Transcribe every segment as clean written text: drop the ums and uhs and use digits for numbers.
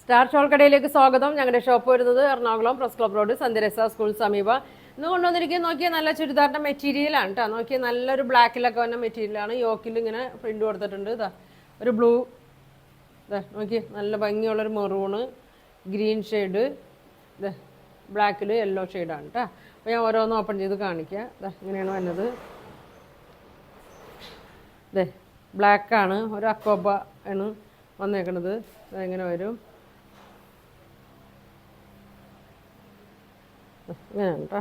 Star shawl കടയിലേക്ക് സ്വാഗതം. ഞങ്ങളുടെ ഷോപ്പ് വരുന്നത് എറണാകുളം പ്രസ് ക്ലബ് റോഡ് സന്ധ്യരസ സ്കൂൾ സമീപ. ഇന്ന് കൊണ്ടുവന്നിരിക്കുന്നത് നോക്കിയാൽ നല്ല ചുരിദാറിൻ്റെ മെറ്റീരിയലാണ് കേട്ടോ. നോക്കിയാൽ നല്ലൊരു ബ്ലാക്കിലൊക്കെ വന്ന മെറ്റീരിയലാണ്. യോക്കിൽ ഇങ്ങനെ പ്രിൻ്റ് കൊടുത്തിട്ടുണ്ട്. ഇതാ ഒരു ബ്ലൂ, ഇതാ നോക്കി നല്ല ഭംഗിയുള്ളൊരു മെറൂണ്, ഗ്രീൻ ഷെയ്ഡ്, ഇതാ ബ്ലാക്കിൽ യെല്ലോ ഷെയ്ഡാണ് കേട്ടോ. അപ്പോൾ ഞാൻ ഓരോന്ന് ഓപ്പൺ ചെയ്ത് കാണിക്കുക. ഇതാ ഇങ്ങനെയാണ് വന്നത്. ഇതേ ബ്ലാക്കാണ്, ഒരു അക്കോബ ആണ് വന്നേക്കണത്. ഇങ്ങനെ വരും, ഇങ്ങനെയാണ് കേട്ടോ.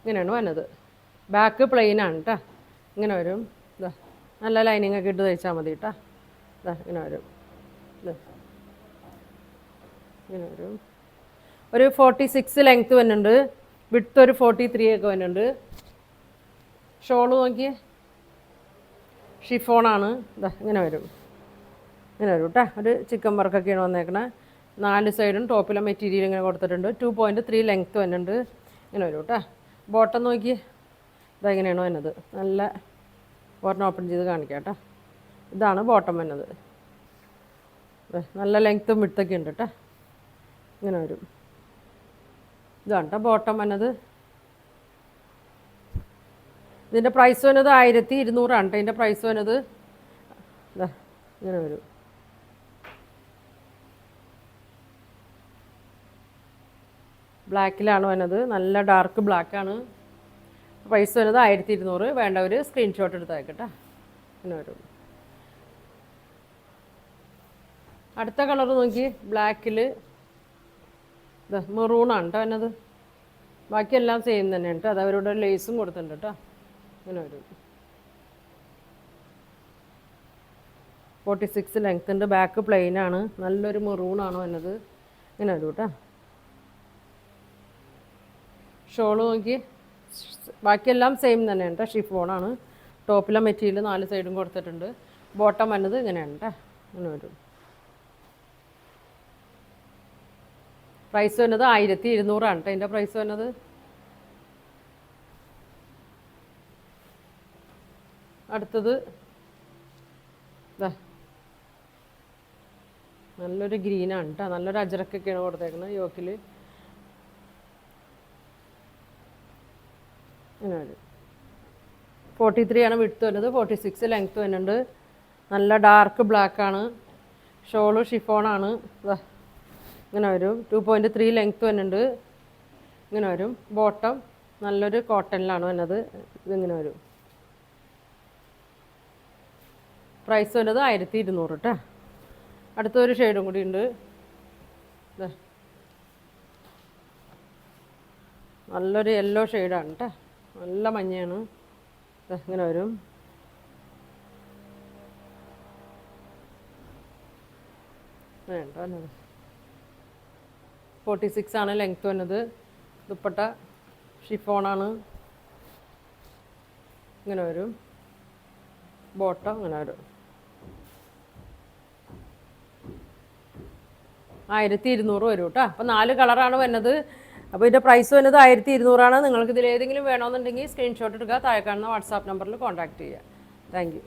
ഇങ്ങനെയാണ് വന്നത്. ബാക്ക് പ്ലെയിനാണ് കേട്ടോ. ഇങ്ങനെ വരും. ഇതാ നല്ല ലൈനിങ് ഒക്കെ ഇട്ട് തയ്ച്ചാൽ മതി കേട്ടോ. ഇതാ ഇങ്ങനെ വരും. ഇതാ ഇങ്ങനെ വരും. ഒരു 46 ലെങ്ത്ത് വരുന്നുണ്ട്. വിഡ്ത്ത് ഒരു 43 ഒക്കെ വരുന്നുണ്ട്. ഷോള് നോക്കിയേ, ഷിഫോണാണ്. ഇതാ ഇങ്ങനെ വരും, ഇങ്ങനെ വരും കേട്ടോ. ഒരു ചിക്കൻ വർക്കൊക്കെയാണ് വന്നേക്കണേ. 4 സൈഡും ടോപ്പിലെ മെറ്റീരിയൽ ഇങ്ങനെ കൊടുത്തിട്ടുണ്ട്. 2.3 ലെങ്ത്ത് വരുന്നുണ്ട്. ഇങ്ങനെ വരും കേട്ടോ. ബോട്ടം നോക്കി, ഇതാ ഇങ്ങനെയാണ് വരുന്നത്. നല്ല ബോട്ടം ഓപ്പൺ ചെയ്ത് കാണിക്കാം കേട്ടോ. ഇതാണ് ബോട്ടം വരുന്നത്. നല്ല ലെങ്ത്തും വിഡ്ത്തൊക്കെ ഉണ്ട് കേട്ടോ. ഇങ്ങനെ വരും. ഇതാണ് കേട്ടോ ബോട്ടം വരുന്നത്. ഇതിൻ്റെ പ്രൈസ് വരുന്നത് 1200 ആണ് കേട്ടോ. ഇതിൻ്റെ പ്രൈസ് വരുന്നത് ഇതാ ഇങ്ങനെ വരും. ബ്ലാക്കിലാണ് വരുന്നത്. നല്ല ഡാർക്ക് ബ്ലാക്കാണ്. പ്രൈസ് വരുന്നത് 1200. വേണ്ടവർ സ്ക്രീൻഷോട്ട് എടുത്തേക്കട്ടെ. ഇങ്ങനെ വരും. അടുത്ത കളർ നോക്കി, ബ്ലാക്കിൽ ഇതാ മെറൂണാണ് കേട്ടോ വരുന്നത്. ബാക്കിയെല്ലാം സെയിം തന്നെയാണ് കേട്ടോ. അത് അവരുടെ ലേസും കൊടുത്തിട്ടുണ്ട് കേട്ടോ. ഇങ്ങനെ വരും. 46 ലെങ്ത്ത് ഉണ്ട്. ബാക്ക് പ്ലെയിനാണ്. നല്ലൊരു മെറൂണാണ് വരുന്നത്. ഇങ്ങനെ വരും കേട്ടോ. ഷോള് നോക്കി, ബാക്കിയെല്ലാം സെയിം തന്നെയാണ് കേട്ടോ. ഷിഫോണാണ്. ടോപ്പിലെ മെറ്റീരിയൽ 4 സൈഡും കൊടുത്തിട്ടുണ്ട്. ബോട്ടം വന്നത് ഇങ്ങനെയാണ് കേട്ടോ. ഇങ്ങനെ വരും. പ്രൈസ് വരുന്നത് 1200 ആണ് കേട്ടോ. അതിൻ്റെ പ്രൈസ് വരുന്നത്. അടുത്തത് ഇതാ നല്ലൊരു ഗ്രീനാണ് കേട്ടോ. നല്ലൊരു അജറക്കൊക്കെയാണ് കൊടുത്തേക്കുന്നത് യോക്കിൽ. ഇങ്ങനെ വരും. 43 ആണ് വിഡ്ത്ത് വരുന്നത്. 46 ലെങ്ത്ത് വരുന്നുണ്ട്. നല്ല ഡാർക്ക് ബ്ലാക്കാണ്. ഷോള് ഷിഫോണാണ്. ഇതാ ഇങ്ങനെ വരും. 2.3 ലെങ്ത്ത് വരുന്നുണ്ട്. ഇങ്ങനെ വരും. ബോട്ടം നല്ലൊരു കോട്ടണിലാണ് വരുന്നത്. ഇതിങ്ങനെ വരും. പ്രൈസ് വരുന്നത് 1200 കേട്ടോ. അടുത്തൊരു ഷെയ്ഡും കൂടി ഉണ്ട്. നല്ലൊരു യെല്ലോ ഷെയ്ഡാണ് കേട്ടോ. നല്ല മഞ്ഞയാണ്. ഇങ്ങനെ വരും. വേണ്ട വന്നത് 46 ആണ് ലെങ്ത്ത് വന്നത്. ദുപ്പട്ട ഷിഫോണാണ്. ഇങ്ങനെ വരും. ബോട്ടം ഇങ്ങനെ വരും. 1200 വരും കേട്ടോ. അപ്പോൾ 4 കളറാണ് വരുന്നത്. അപ്പോൾ ഇതിൻ്റെ പ്രൈസ് വരുന്നത് 1200 ആണ്. നിങ്ങൾക്ക് ഇതിലേതെങ്കിലും വേണമെന്നുണ്ടെങ്കിൽ സ്ക്രീൻഷോട്ട് എടുക്കുക. താഴെ കാണുന്ന വാട്സാപ്പ് നമ്പറിൽ കോൺടാക്റ്റ് ചെയ്യുക. Thank you.